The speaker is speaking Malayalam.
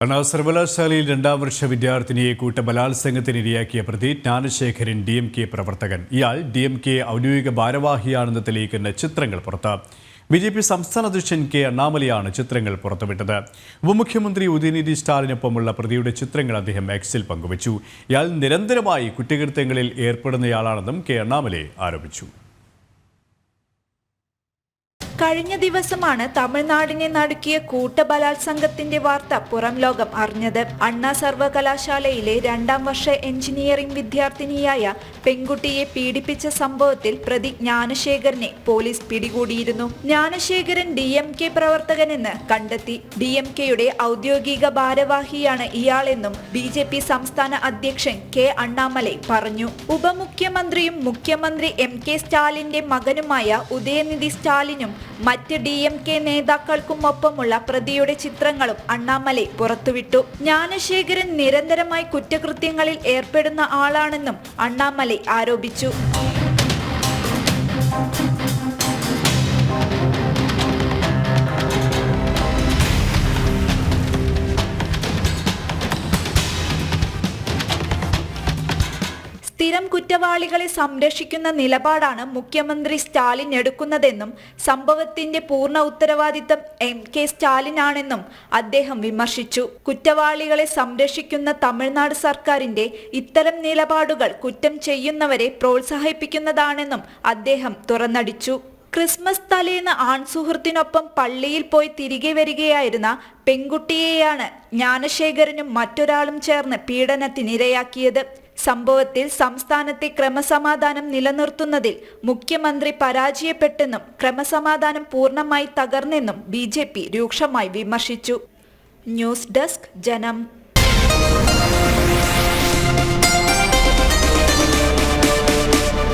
സർവകലാശാലയിൽ രണ്ടാം വർഷ വിദ്യാർത്ഥിനിയെ കൂട്ടബലാത്സംഗത്തിനിരയാക്കിയ പ്രതി ജ്ഞാനശേഖരൻ DMK പ്രവർത്തകൻ. ഇയാൾ DMK ഔദ്യോഗിക ഭാരവാഹിയാണെന്ന് തെളിയിക്കുന്ന ചിത്രങ്ങൾ പുറത്ത്. BJP സംസ്ഥാന അധ്യക്ഷൻ K അണ്ണാമലയാണ് ചിത്രങ്ങൾ പുറത്തുവിട്ടത്. ഉപമുഖ്യമന്ത്രി ഉദയനിധി സ്റ്റാലിനൊപ്പമുള്ള പ്രതിയുടെ ചിത്രങ്ങൾ അദ്ദേഹം എക്സിൽ പങ്കുവച്ചു. ഇയാൾ നിരന്തരമായി കുറ്റകൃത്യങ്ങളിൽ ഏർപ്പെടുന്നയാളാണെന്നും K അണ്ണാമലെ ആരോപിച്ചു. കഴിഞ്ഞ ദിവസമാണ് തമിഴ്നാടിനെ നടുക്കിയ കൂട്ടബലാത്സംഗത്തിന്റെ വാർത്ത പുറം ലോകം അറിഞ്ഞത്. അണ്ണാ സർവകലാശാലയിലെ രണ്ടാം വർഷ എഞ്ചിനീയറിംഗ് വിദ്യാർത്ഥിനിയായ പെൺകുട്ടിയെ പീഡിപ്പിച്ച സംഭവത്തിൽ പ്രതി ജ്ഞാനശേഖരനെ പോലീസ് പിടികൂടിയിരുന്നു. ജ്ഞാനശേഖരൻ DMK പ്രവർത്തകനെന്ന് കണ്ടെത്തി. DMKയുടെ ഔദ്യോഗിക ഭാരവാഹിയാണ് ഇയാളെന്നും BJP സംസ്ഥാന അധ്യക്ഷൻ K അണ്ണാമലെ പറഞ്ഞു. ഉപമുഖ്യമന്ത്രിയും മുഖ്യമന്ത്രി MK സ്റ്റാലിന്റെ മകനുമായ ഉദയനിധി സ്റ്റാലിനും മറ്റ് DMK നേതാക്കൾക്കുമൊപ്പമുള്ള പ്രതിയുടെ ചിത്രങ്ങളും അണ്ണാമലെ പുറത്തുവിട്ടു. ജ്ഞാനശേഖരൻ നിരന്തരമായി കുറ്റകൃത്യങ്ങളിൽ ഏർപ്പെടുന്ന ആളാണെന്നും അണ്ണാമലെ ആരോപിച്ചു. സ്ഥിരം കുറ്റവാളികളെ സംരക്ഷിക്കുന്ന നിലപാടാണ് മുഖ്യമന്ത്രി സ്റ്റാലിൻ എടുക്കുന്നതെന്നും സംഭവത്തിന്റെ പൂർണ്ണ ഉത്തരവാദിത്തം MK സ്റ്റാലിനാണെന്നും അദ്ദേഹം വിമർശിച്ചു. കുറ്റവാളികളെ സംരക്ഷിക്കുന്ന തമിഴ്നാട് സർക്കാരിന്റെ ഇത്തരം നിലപാടുകൾ കുറ്റം ചെയ്യുന്നവരെ പ്രോത്സാഹിപ്പിക്കുന്നതാണെന്നും അദ്ദേഹം തുറന്നടിച്ചു. ക്രിസ്മസ് തലേന്ന് ആൺസുഹൃത്തിനൊപ്പം പള്ളിയിൽ പോയി തിരികെ വരികയായിരുന്ന പെൺകുട്ടിയെയാണ് ജ്ഞാനശേഖരനും മറ്റൊരാളും ചേർന്ന് പീഡനത്തിനിരയാക്കിയത്. സംഭവത്തിൽ സംസ്ഥാനത്തെ ക്രമസമാധാനം നിലനിർത്തുന്നതിൽ മുഖ്യമന്ത്രി പരാജയപ്പെട്ടെന്നും ക്രമസമാധാനം പൂർണ്ണമായി തകർന്നെന്നും BJP രൂക്ഷമായി വിമർശിച്ചു. ന്യൂസ് ഡെസ്ക് ജനം.